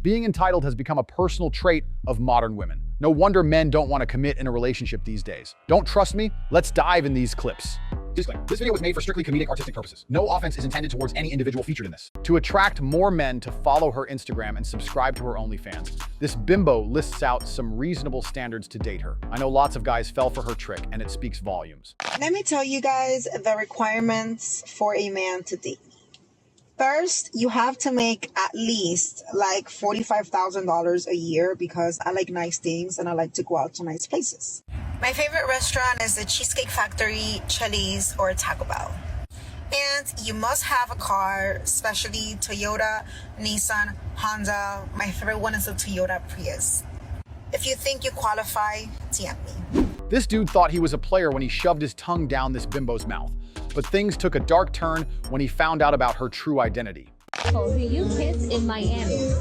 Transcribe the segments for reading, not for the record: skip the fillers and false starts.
Being entitled has become a personal trait of modern women. No wonder men don't want to commit in a relationship these days. Don't trust me? Let's dive in these clips. Disclaimer, this video was made for strictly comedic artistic purposes. No offense is intended towards any individual featured in this. To attract more men to follow her Instagram and subscribe to her OnlyFans, this bimbo lists out some reasonable standards to date her. I know lots of guys fell for her trick, and it speaks volumes. Let me tell you guys the requirements for a man to date. First, you have to make at least like $45,000 a year because I like nice things and I like to go out to nice places. My favorite restaurant is the Cheesecake Factory, Chili's, or Taco Bell. And you must have a car, especially Toyota, Nissan, Honda. My favorite one is the Toyota Prius. If you think you qualify, DM me. This dude thought he was a player when he shoved his tongue down this bimbo's mouth. But things took a dark turn when he found out about her true identity. Oh, do you kiss in Miami?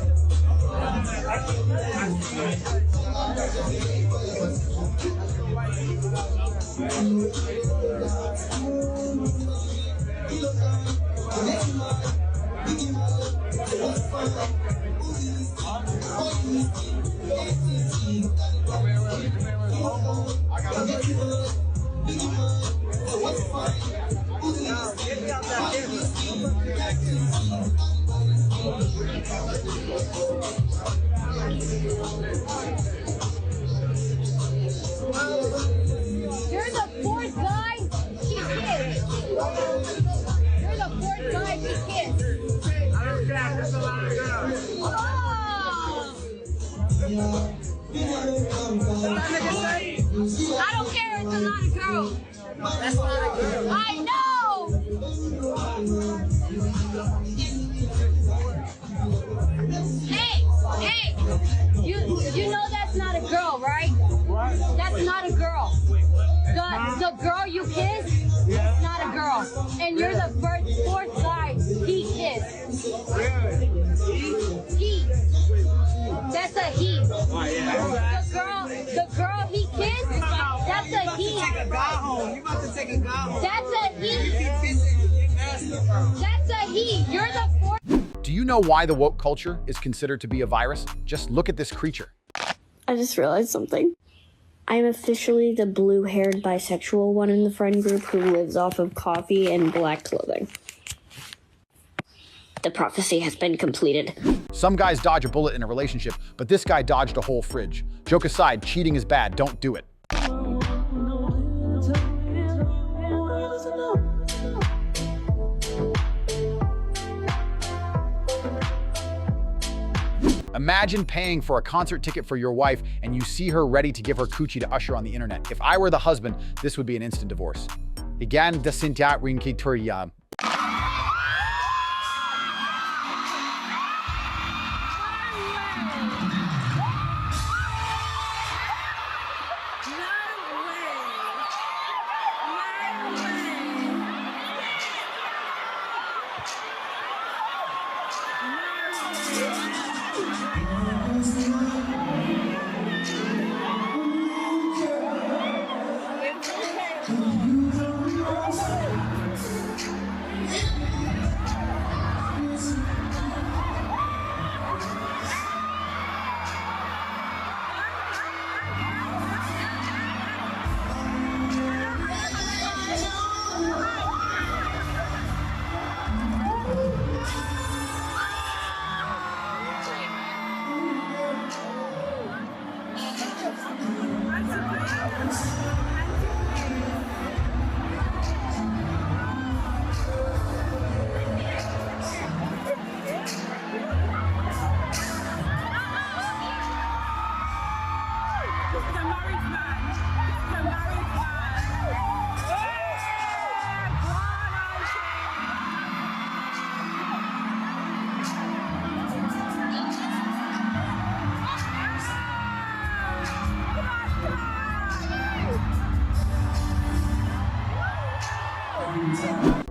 You're the fourth guy she kissed. You're the fourth guy she kissed. I don't care, there's a lot of girls. I don't care, it's a lot of girls. That's not a girl. I know! Hey! You know that's not a girl, right? What? That's not a girl. The girl you kissed, that's not a girl. And you're the fourth guy he kissed. Really? He. That's a he. Oh, yeah. The girl he kissed, that's a he. Take a guy home. You about to take a guy home. That's a he. You keep kissing, you nasty, bro. That's a he. You're the fourth. Do you know why the woke culture is considered to be a virus? Just look at this creature. I just realized something. I'm officially the blue-haired bisexual one in the friend group who lives off of coffee and black clothing. The prophecy has been completed. Some guys dodge a bullet in a relationship, but this guy dodged a whole fridge. Joke aside, cheating is bad, don't do it. Imagine paying for a concert ticket for your wife and you see her ready to give her coochie to usher on the internet. If I were the husband, this would be an instant divorce. Igen, det sind jag rinkiturya.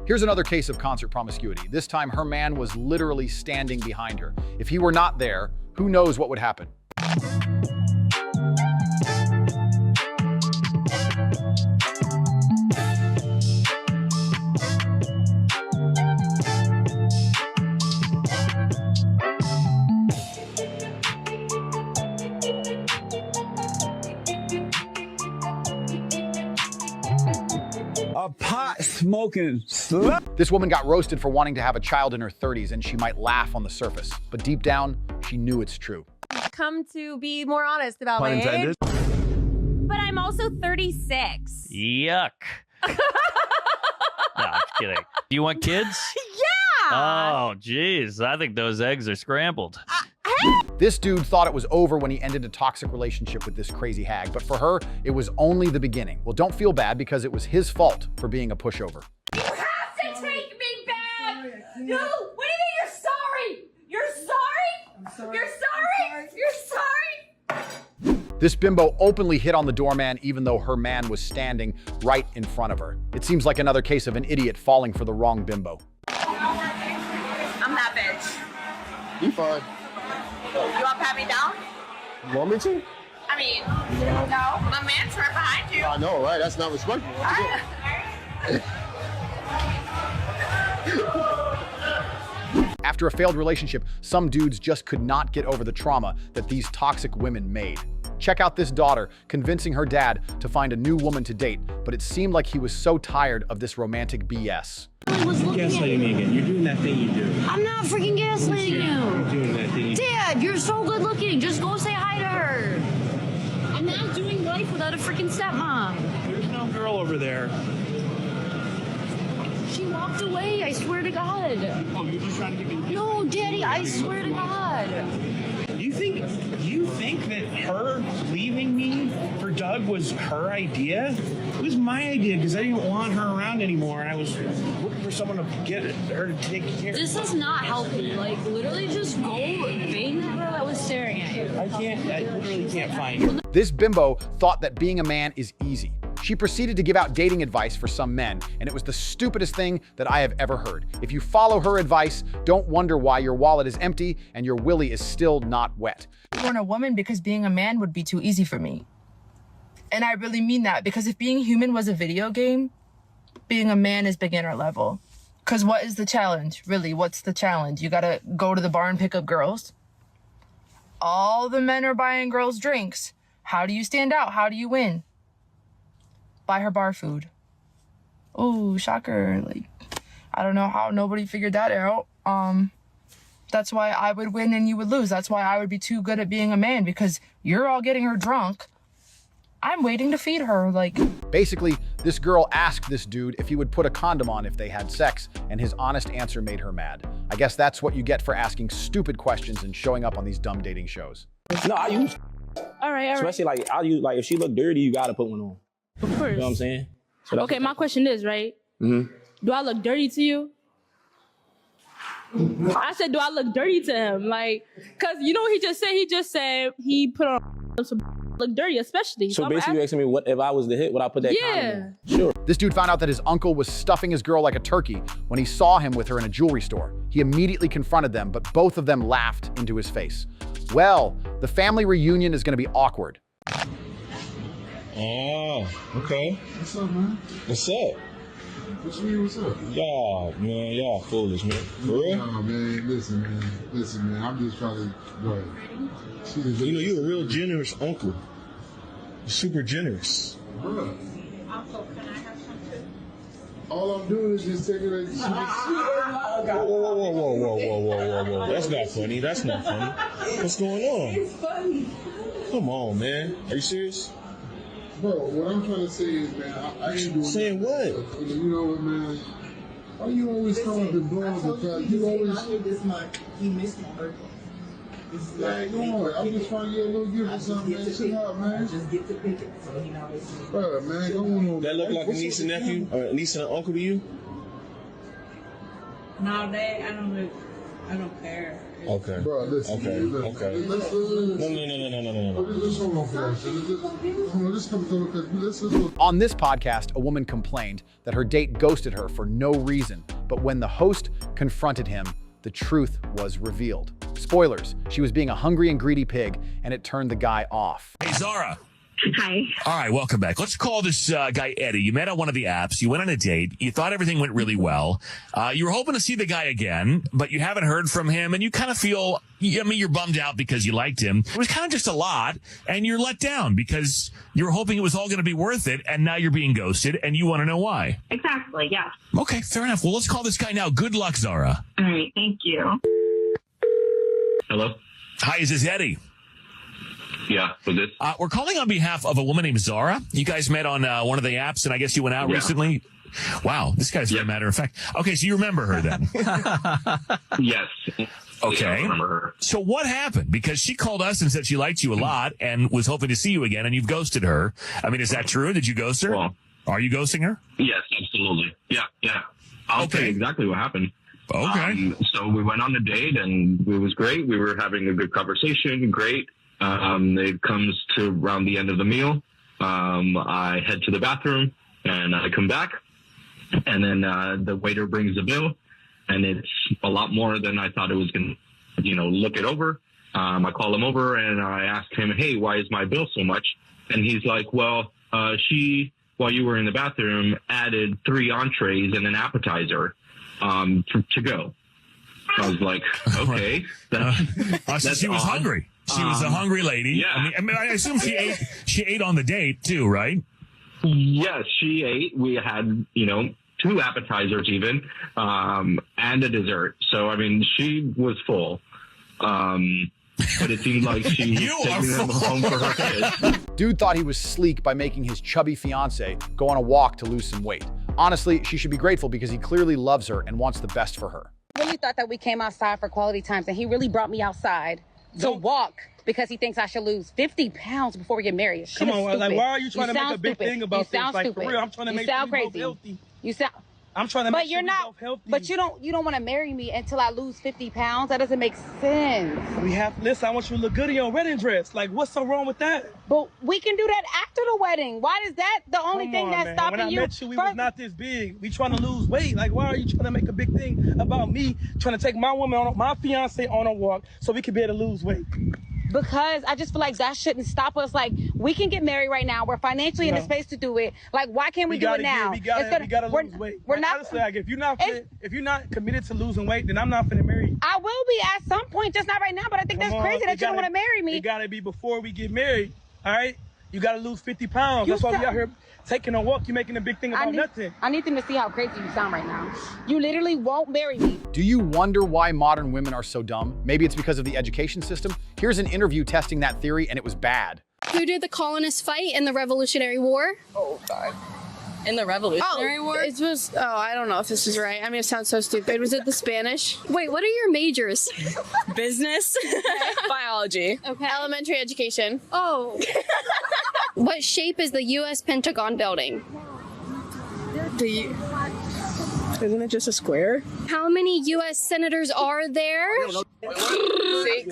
Here's another case of concert promiscuity. This time, her man was literally standing behind her. If he were not there, who knows what would happen? smoking slut. This woman got roasted for wanting to have a child in her 30s, and she might laugh on the surface, but deep down, she knew it's true. Come to be more honest about Pun my intended. age. But I'm also 36. Yuck. No, I'm kidding. Do you want kids? Yeah. Oh, geez. I think those eggs are scrambled. This dude thought it was over when he ended a toxic relationship with this crazy hag, but for her, it was only the beginning. Well, don't feel bad because it was his fault for being a pushover. You have to take me back. No, what do you mean you're sorry? You're sorry? I'm sorry. You're sorry? You're sorry? This bimbo openly hit on the doorman even though her man was standing right in front of her. It seems like another case of an idiot falling for the wrong bimbo. I'm that bitch. You fine. You want to pat me down? Want me to? I mean, no. My man's right behind you. I know, right? That's not respectful. After a failed relationship, some dudes just could not get over the trauma that these toxic women made. Check out this daughter convincing her dad to find a new woman to date, but it seemed like he was so tired of this romantic BS. Gaslighting me again. You're doing that thing you do. I'm not freaking gaslighting you. You're doing that thing you do. Dad, you're so good looking. Just go say hi to her. I'm not doing life without a freaking stepmom. There's no girl over there. She walked away, I swear to God. Oh, you're just trying to get me. No, Daddy, I swear to God. You think that her leaving me for Doug was her idea? It was my idea because I didn't want her around anymore, and I was looking for someone to get her to take care. This is not helping. Like, literally just go bang the girl that was staring at you. I literally can't find her. This bimbo thought that being a man is easy. She proceeded to give out dating advice for some men, and it was the stupidest thing that I have ever heard. If you follow her advice, don't wonder why your wallet is empty and your willy is still not wet. I want a woman because being a man would be too easy for me. And I really mean that, because if being human was a video game, being a man is beginner level. Because what is the challenge? Really, what's the challenge? You gotta go to the bar and pick up girls? All the men are buying girls drinks. How do you stand out? How do you win? Buy her bar food. Oh, shocker. Like, I don't know how nobody figured that out. That's why I would win and you would lose. That's why I would be too good at being a man, because you're all getting her drunk. I'm waiting to feed her, like. Basically, this girl asked this dude if he would put a condom on if they had sex, and his honest answer made her mad. I guess that's what you get for asking stupid questions and showing up on these dumb dating shows. No, I use. All right. Especially like I use, like if she look dirty, you gotta put one on. Of course. You know what I'm saying? So okay, my question is, right? Mm-hmm. Do I look dirty to you? I said, do I look dirty to him? Like, cause you know what he just said? He just said he put on some look dirty, especially. So basically you're asking me what if I was the hit, would I put that condom on? Sure. This dude found out that his uncle was stuffing his girl like a turkey when he saw him with her in a jewelry store. He immediately confronted them, but both of them laughed into his face. Well, the family reunion is gonna be awkward. Oh, okay. What's up, man? What's up? What you mean, what's up? Y'all, man, y'all foolish, man. For real? Nah, man, listen, man. I'm just trying to go ahead. You know, you're a real generous uncle. You're super generous. Bruh. Uncle, can I have some too? All I'm doing is just taking it. Whoa. That's not funny. That's not funny. What's going on? It's funny. Come on, man. Are you serious? Bro, what I'm trying to say is, man, I ain't doing saying what? You know what, man? Why you always come up and blowing the fact? You always. This month, he missed my birthday. Like, come on, I'm just trying to get a little gift or something, man. Chill out, man. Just get the picture, so he not wasting. Bro, man, come on. That look like a niece and nephew? Or a niece and an uncle to you? No, Dad, I don't care. Okay. Bro, listen. Okay. No. Let's hold on for that. On this podcast, a woman complained that her date ghosted her for no reason, but when the host confronted him, the truth was revealed. Spoilers, she was being a hungry and greedy pig, and it turned the guy off. Hey, Zara. Hi. All right, welcome back. Let's call this guy Eddie. You met on one of the apps. You went on a date. You thought everything went really well. You were hoping to see the guy again, but you haven't heard from him, and you kind of feel, I mean, you're bummed out because you liked him. It was kind of just a lot, and you're let down because you were hoping it was all going to be worth it, and now you're being ghosted, and you want to know why. Exactly, yeah. Okay, fair enough. Well, let's call this guy now. Good luck, Zara. All right, thank you. Hello? Hi, is this Eddie? Yeah, who's this? We're calling on behalf of a woman named Zara. You guys met on one of the apps, and I guess you went out recently. Wow, this guy's very matter of fact. Okay, so you remember her then? Yes. Okay. Yeah, I remember her. So what happened? Because she called us and said she liked you a lot and was hoping to see you again, and you've ghosted her. I mean, is that true? Did you ghost her? Well, are you ghosting her? Yes, absolutely. Yeah. I'll tell you exactly what happened. Okay. So we went on a date, and it was great. We were having a good conversation. Great. It comes to around the end of the meal. I head to the bathroom, and I come back, and then the waiter brings the bill, and it's a lot more than I thought it was going to, look it over. I call him over, and I ask him, hey, why is my bill so much? And he's like, well, she, while you were in the bathroom, added 3 entrees and an appetizer to go. I was like, okay. So she was hungry. She was a hungry lady. Yeah. I mean, I assume she ate on the date too, right? Yes, she ate. We had, 2 appetizers even, and a dessert. So, I mean, she was full. But it seemed like she was taking them home for her kids. Dude thought he was sleek by making his chubby fiance go on a walk to lose some weight. Honestly, she should be grateful because he clearly loves her and wants the best for her. Really thought that we came outside for quality times, and he really brought me outside to walk because he thinks I should lose 50 pounds before we get married. Come on, like, why are you trying to make a big stupid. thing about this? Like, for real, I'm trying to make sure we both healthy. You sound I'm trying to make sure we both healthy. But you don't want to marry me until I lose 50 pounds. That doesn't make sense. Listen, I want you to look good in your wedding dress. Like, what's so wrong with that? But we can do that after the wedding. Why is that the only thing that's stopping you? When I met you, we was not this big. We trying to lose weight. Like, why are you trying to make a big thing about me trying to take my woman, my fiance on a walk so we can be able to lose weight? Because I just feel like that shouldn't stop us. Like, we can get married right now. We're financially in the space to do it. Like, why can't we do it now? We gotta lose weight. We're not. Honestly, like, if you're not committed to losing weight, then I'm not finna marry you. I will be at some point, just not right now. But I think that's crazy that you don't want to marry me. It gotta be before we get married. All right? You gotta lose 50 pounds. That's why we out here taking a walk. You're making a big thing about nothing. I need them to see how crazy you sound right now. You literally won't marry me. Do you wonder why modern women are so dumb? Maybe it's because of the education system. Here's an interview testing that theory, and it was bad. Who did the colonists fight in the Revolutionary War? Oh, God. In the Revolutionary War? It was, I don't know if this is right. I mean, it sounds so stupid. Was it the Spanish? Wait, what are your majors? Business. Biology. Okay. Elementary education. Oh. What shape is the U.S. Pentagon building? Isn't it just a square? How many U.S. senators are there? 6,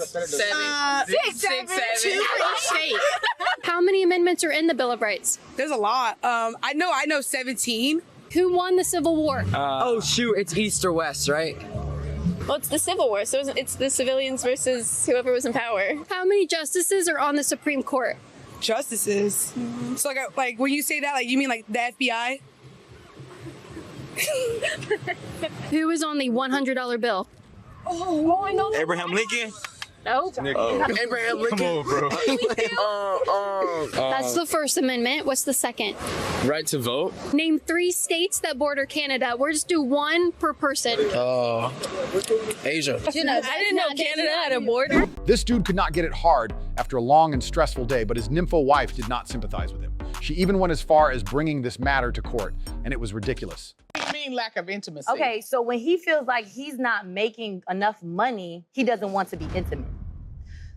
7. 6, 7. How many amendments are in the Bill of Rights? There's a lot. I know 17. Who won the Civil War? Oh, shoot, it's East or West, right? Well, it's the Civil War, so it's the civilians versus whoever was in power. How many justices are on the Supreme Court? Justices? So, like when you say that, like, you mean like the FBI? Who is on the $100 bill? Oh, I know. Abraham Lincoln? Nope. Abraham Lincoln. Come on, bro. That's the First Amendment. What's the second? Right to vote. Name 3 states that border Canada. We'll just do 1 per person. Asia. I didn't know Canada had a border. This dude could not get it hard after a long and stressful day, but his nympho wife did not sympathize with him. She even went as far as bringing this matter to court, and it was ridiculous. What do you mean lack of intimacy? Okay, so when he feels like he's not making enough money, he doesn't want to be intimate.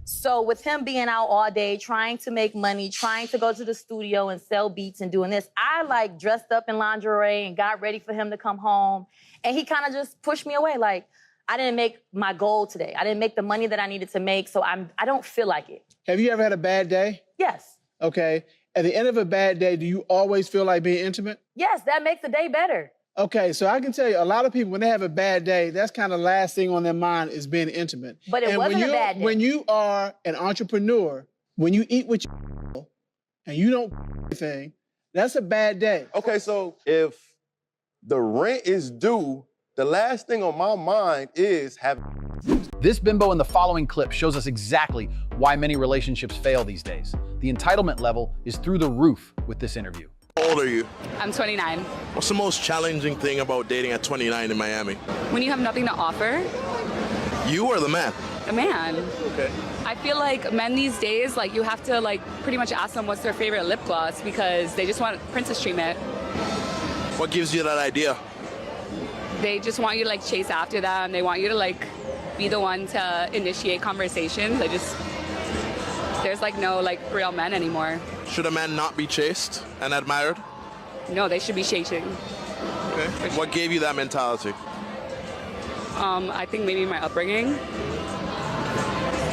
So with him being out all day, trying to make money, trying to go to the studio and sell beats and doing this, I like dressed up in lingerie and got ready for him to come home. And he kind of just pushed me away. Like, I didn't make my goal today. I didn't make the money that I needed to make, so I don't feel like it. Have you ever had a bad day? Yes. Okay. At the end of a bad day, do you always feel like being intimate? Yes, that makes the day better. Okay, so I can tell you, a lot of people, when they have a bad day, that's kind of the last thing on their mind is being intimate. But it wasn't a bad day. When you are an entrepreneur, when you eat with your and you don't anything, that's a bad day. Okay, so if the rent is due, the last thing on my mind is having. This bimbo in the following clip shows us exactly why many relationships fail these days. The entitlement level is through the roof with this interview. How old are you? I'm 29. What's the most challenging thing about dating at 29 in Miami? When you have nothing to offer, You or the man? a man. Okay. I feel like men these days, like you have to like pretty much ask them what's their favorite lip gloss because they just want princess treatment. What gives you that idea? They just want you to like chase after them. They want you to like be the one to initiate conversations. There's like no like real men anymore. Should a man not be chased and admired? No, they should be chasing. Okay. What gave you that mentality? I think maybe my upbringing.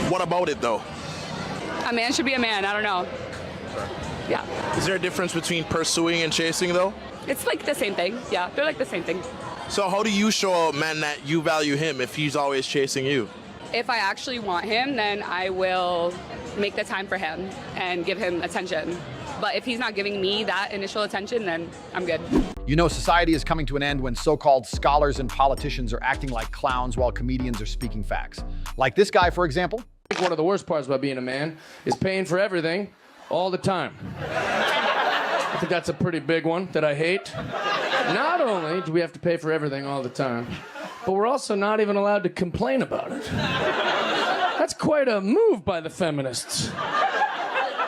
What about it though? A man should be a man. I don't know. Yeah. Is there a difference between pursuing and chasing though? It's like the same thing. Yeah, they're like the same thing. So how do you show a man that you value him if he's always chasing you? If I actually want him, then I will make the time for him and give him attention. But if he's not giving me that initial attention, then I'm good. You know, society is coming to an end when so-called scholars and politicians are acting like clowns while comedians are speaking facts. Like this guy, for example. One of the worst parts about being a man is paying for everything all the time. I think that's a pretty big one that I hate. Not only do we have to pay for everything all the time, but we're also not even allowed to complain about it. That's quite a move by the feminists.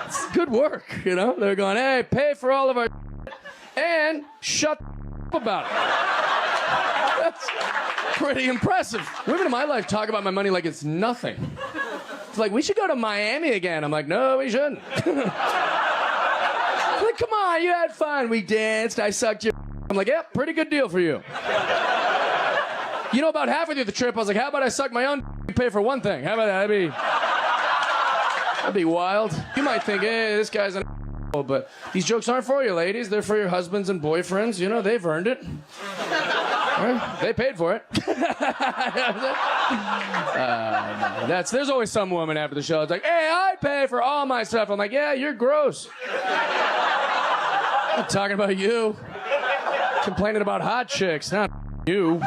It's good work, you know? They're going, hey, pay for all of our and shut about it. That's pretty impressive. Women in my life talk about my money like it's nothing. It's like, we should go to Miami again. I'm like, no, we shouldn't. Like, come on, you had fun. We danced, I sucked your I'm like, yeah, pretty good deal for you. You know, about halfway through the trip, I was like, how about I suck my own and pay for one thing? How about that? That'd be wild. You might think, hey, this guy's an but these jokes aren't for you, ladies. They're for your husbands and boyfriends. You know, they've earned it. Right? They paid for it. There's always some woman after the show. It's like, hey, I pay for all my stuff. I'm like, yeah, you're gross. I'm not talking about you. Complaining about hot chicks, not you.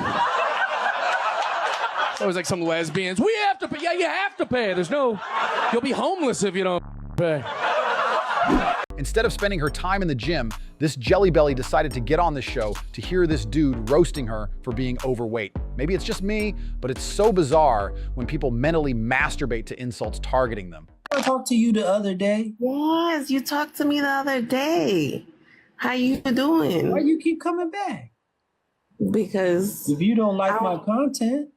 Always like some lesbians. We have to pay. Yeah, you have to pay. You'll be homeless if you don't pay. Instead of spending her time in the gym, this jelly belly decided to get on the show to hear this dude roasting her for being overweight. Maybe it's just me, but it's so bizarre when people mentally masturbate to insults targeting them. I talked to you the other day. Yes, you talked to me the other day. How you doing? Why you keep coming back? Because if you don't like my content.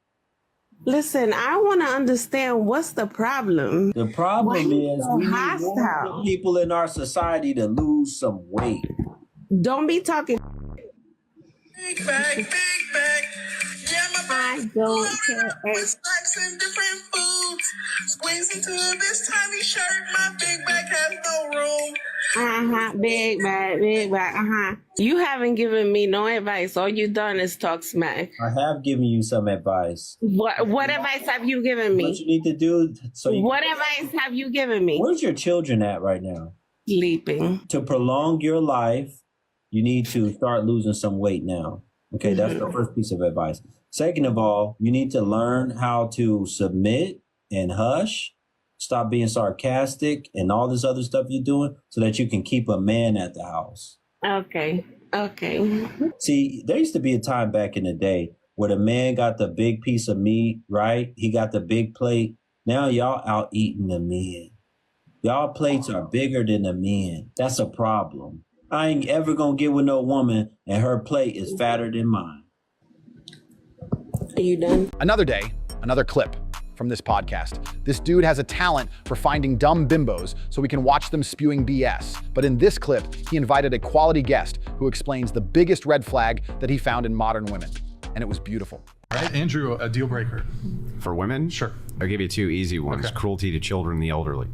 Listen, I want to understand what's the problem. The problem is we need more people in our society to lose some weight. Don't be talking. Big bag, big bag. Yeah, my I don't care. Snacks and different foods. Squeeze into this tiny shirt. My big bag has no room. Big bag, big bag. You haven't given me no advice. All you done is talk smack. I have given you some advice. What advice have you given me? What you need to do What advice have you given me? Where's your children at right now? Sleeping. To prolong your life, you need to start losing some weight now. Okay, that's the first piece of advice. Second of all, you need to learn how to submit and hush. Stop being sarcastic and all this other stuff you're doing so that you can keep a man at the house. Okay. See, there used to be a time back in the day where the man got the big piece of meat, right? He got the big plate. Now y'all out eating the men. Y'all plates are bigger than the men. That's a problem. I ain't ever gonna get with no woman and her plate is fatter than mine. Are you done? Another day, another clip from this podcast. This dude has a talent for finding dumb bimbos so we can watch them spewing BS. But in this clip, he invited a quality guest who explains the biggest red flag that he found in modern women. And it was beautiful. All right, Andrew, a deal breaker. For women? Sure. I'll give you two easy ones. Okay. Cruelty to children and the elderly.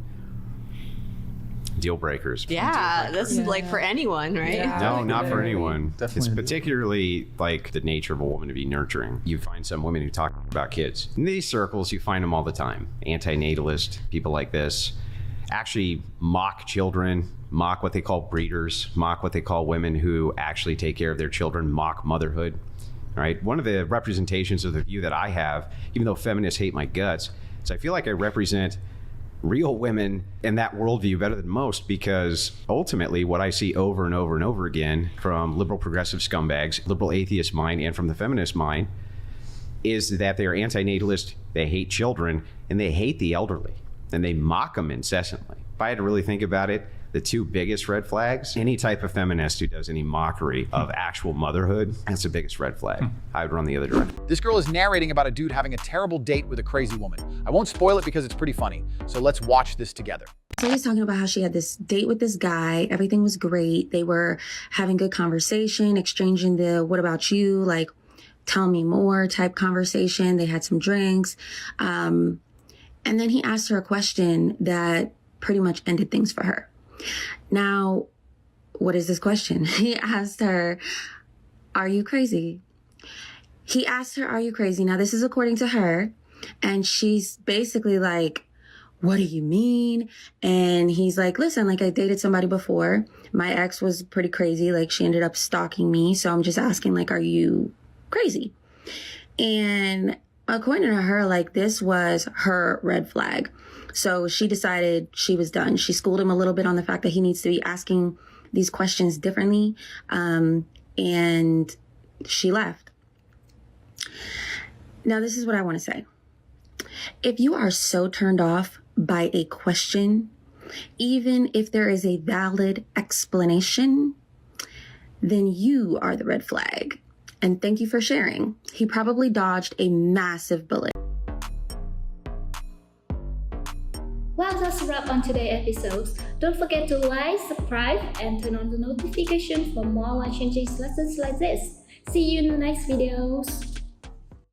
Deal breakers. Yeah, this is like for anyone, right? Yeah. No, not for anyone. Definitely. It's particularly like the nature of a woman to be nurturing. You find some women who talk about kids. In these circles, you find them all the time. Antinatalist, people like this. actually mock children, mock what they call breeders, mock what they call women who actually take care of their children, mock motherhood. Right? One of the representations of the view that I have, even though feminists hate my guts, is I feel like I represent real women in that worldview better than most, because ultimately what I see over and over and over again from liberal progressive scumbags, liberal atheist mind, and from the feminist mind is that they are anti-natalist, they hate children, and they hate the elderly, and they mock them incessantly. If I had to really think about it, the two biggest red flags, any type of feminist who does any mockery of actual motherhood, that's the biggest red flag. I would run the other direction. This girl is narrating about a dude having a terrible date with a crazy woman. I won't spoil it because it's pretty funny, so let's watch this together. So he's talking about how she had this date with this guy. Everything was great. They were having good conversation, exchanging the "what about you?" like "tell me more" type conversation. They had some drinks. And then he asked her a question that pretty much ended things for her. Now, what is this question? He asked her, "Are you crazy?" He asked her, "Are you crazy?" Now, this is according to her. And she's basically like, "What do you mean?" And he's like, "Listen, like I dated somebody before. My ex was pretty crazy. Like she ended up stalking me. So I'm just asking, like, are you crazy?" And according to her, like this was her red flag. So she decided she was done. She schooled him a little bit on the fact that he needs to be asking these questions differently. And she left. Now, this is what I want to say. If you are so turned off by a question, even if there is a valid explanation, then you are the red flag. And thank you for sharing. He probably dodged a massive bullet. Well, that's a wrap on today's episode. Don't forget to like, subscribe, and turn on the notification for more life-changing lessons like this. See you in the next videos.